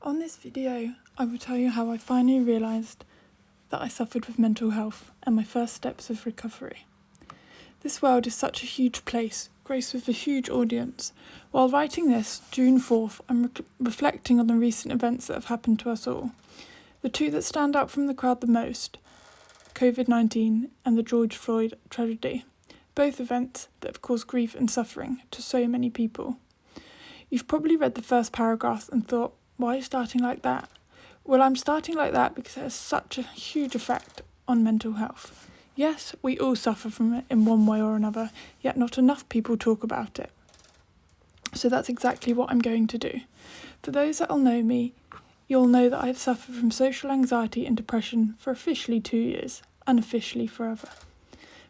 On this video, I will tell you how I finally realised that I suffered with mental health and my first steps of recovery. This world is such a huge place, graced with a huge audience. While writing this, June 4th, I'm reflecting on the recent events that have happened to us all. The two that stand out from the crowd the most, COVID-19 and the George Floyd tragedy. Both events that have caused grief and suffering to so many people. You've probably read the first paragraph and thought, why are you starting like that? Well, I'm starting like that because it has such a huge effect on mental health. Yes, we all suffer from it in one way or another, yet not enough people talk about it. So that's exactly what I'm going to do. For those that'll know me, you'll know that I've suffered from social anxiety and depression for officially 2 years, unofficially forever.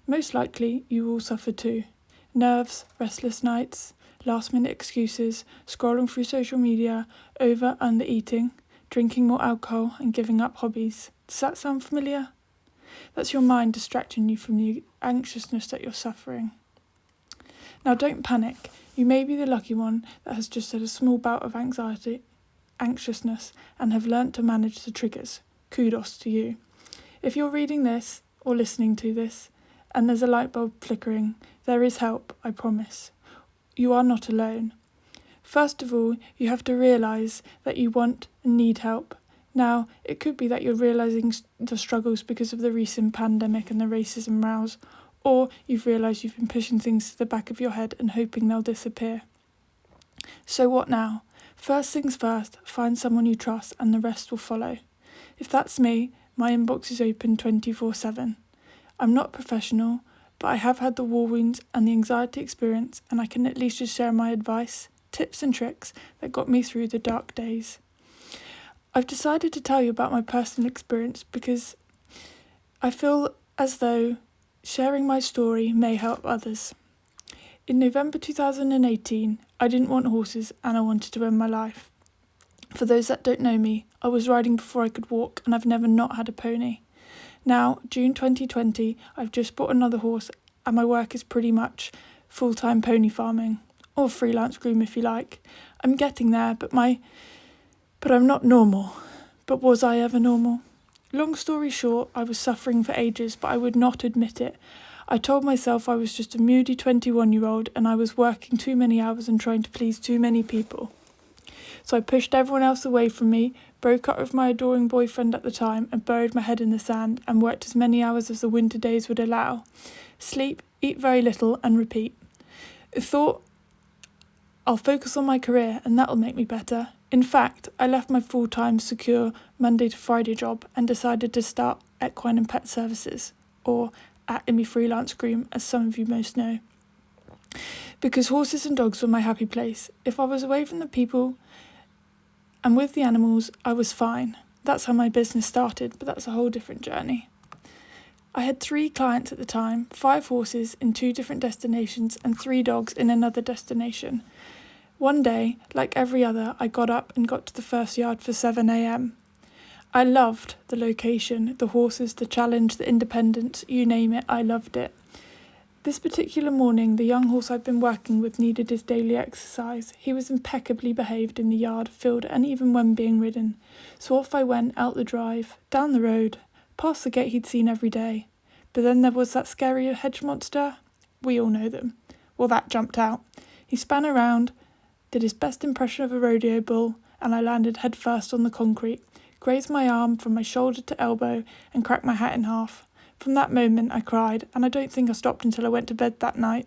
Most likely, you will suffer too. Nerves, restless nights, last-minute excuses, scrolling through social media, under-eating, drinking more alcohol and giving up hobbies. Does that sound familiar? That's your mind distracting you from the anxiousness that you're suffering. Now don't panic. You may be the lucky one that has just had a small bout of anxiousness, and have learnt to manage the triggers. Kudos to you. If you're reading this or listening to this, and there's a light bulb flickering, there is help, I promise. You are not alone. First of all, you have to realise that you want and need help. Now, it could be that you're realising the struggles because of the recent pandemic and the racism rows, or you've realised you've been pushing things to the back of your head and hoping they'll disappear. So what now? First things first, find someone you trust and the rest will follow. If that's me, my inbox is open 24/7. I'm not professional, but I have had the war wounds and the anxiety experience, and I can at least just share my advice, tips and tricks that got me through the dark days. I've decided to tell you about my personal experience because I feel as though sharing my story may help others. In November 2018, I didn't want horses and I wanted to end my life. For those that don't know me, I was riding before I could walk and I've never not had a pony. Now, June 2020, I've just bought another horse and my work is pretty much full-time pony farming, or freelance groom if you like. I'm getting there, but I'm not normal. But was I ever normal? Long story short, I was suffering for ages, but I would not admit it. I told myself I was just a moody 21-year-old and I was working too many hours and trying to please too many people. So I pushed everyone else away from me, broke up with my adoring boyfriend at the time and buried my head in the sand and worked as many hours as the winter days would allow. Sleep, eat very little and repeat. I thought, I'll focus on my career and that'll make me better. In fact, I left my full-time secure Monday to Friday job and decided to start Equine and Pet Services, or Amy Freelance Groom, as some of you most know. Because horses and dogs were my happy place. If I was away from the people and with the animals, I was fine. That's how my business started, but that's a whole different journey. I had 3 clients at the time, 5 horses in 2 different destinations and 3 dogs in another destination. One day, like every other, I got up and got to the first yard for 7 a.m. I loved the location, the horses, the challenge, the independence, you name it, I loved it. This particular morning, the young horse I'd been working with needed his daily exercise. He was impeccably behaved in the yard, field, and even when being ridden. So off I went out the drive, down the road, past the gate he'd seen every day. But then there was that scary hedge monster. We all know them. Well, that jumped out. He span around, did his best impression of a rodeo bull, and I landed head first on the concrete, grazed my arm from my shoulder to elbow, and cracked my hat in half. From that moment I cried, and I don't think I stopped until I went to bed that night.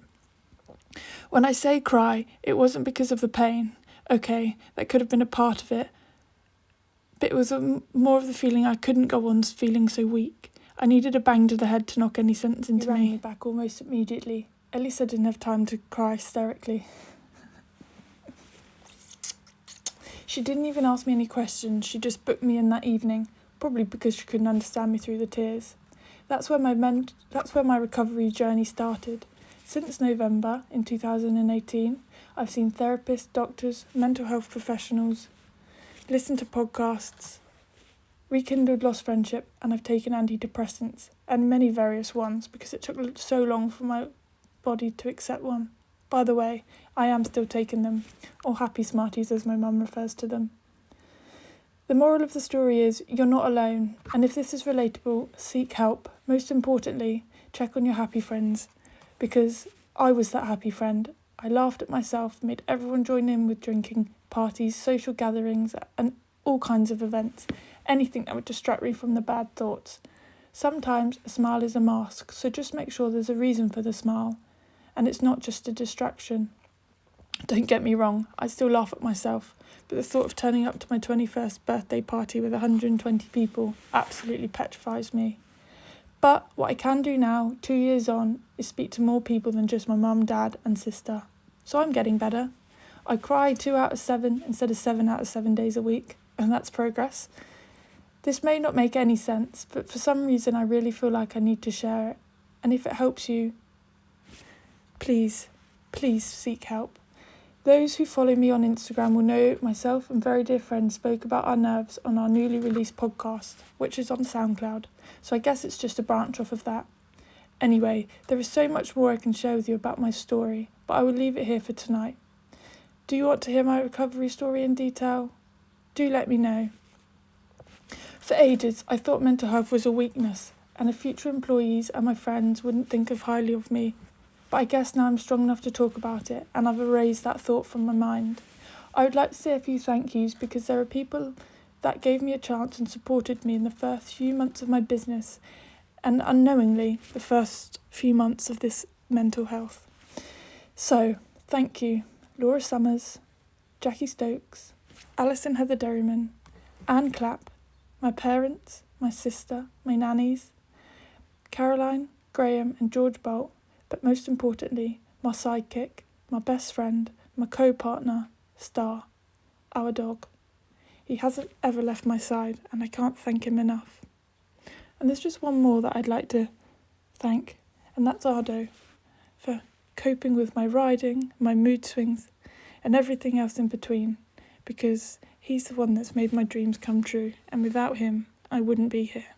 When I say cry, it wasn't because of the pain. Okay, that could have been a part of it. But it was more of the feeling I couldn't go on feeling so weak. I needed a bang to the head to knock any sense into me. He rang me back almost immediately. At least I didn't have time to cry hysterically. She didn't even ask me any questions. She just booked me in that evening, probably because she couldn't understand me through the tears. That's where my recovery journey started. Since November in 2018, I've seen therapists, doctors, mental health professionals, listened to podcasts, rekindled lost friendship, and I've taken antidepressants, and many various ones, because it took so long for my body to accept one. By the way, I am still taking them, or happy smarties as my mum refers to them. The moral of the story is you're not alone, and if this is relatable, seek help. Most importantly, check on your happy friends, because I was that happy friend. I laughed at myself, made everyone join in with drinking, parties, social gatherings, and all kinds of events, anything that would distract me from the bad thoughts. Sometimes a smile is a mask, so just make sure there's a reason for the smile, and it's not just a distraction. Don't get me wrong, I still laugh at myself, but the thought of turning up to my 21st birthday party with 120 people absolutely petrifies me. But what I can do now, 2 years on, is speak to more people than just my mum, dad and sister. So I'm getting better. I cry 2 out of 7 instead of 7 out of 7 days a week, and that's progress. This may not make any sense, but for some reason I really feel like I need to share it. And if it helps you, please seek help. Those who follow me on Instagram will know myself and very dear friends spoke about our nerves on our newly released podcast, which is on SoundCloud, so I guess it's just a branch off of that. Anyway, there is so much more I can share with you about my story, but I will leave it here for tonight. Do you want to hear my recovery story in detail? Do let me know. For ages, I thought mental health was a weakness, and the future employees and my friends wouldn't think highly of me. But I guess now I'm strong enough to talk about it, and I've erased that thought from my mind. I would like to say a few thank yous because there are people that gave me a chance and supported me in the first few months of my business, and unknowingly, the first few months of this mental health. So, thank you, Laura Summers, Jackie Stokes, Alison Heather Derryman, Anne Clapp, my parents, my sister, my nannies, Caroline, Graham and George Bolt, but most importantly, my sidekick, my best friend, my co-partner, Star, our dog. He hasn't ever left my side, and I can't thank him enough. And there's just one more that I'd like to thank, and that's Ardo, for coping with my riding, my mood swings, and everything else in between, because he's the one that's made my dreams come true, and without him, I wouldn't be here.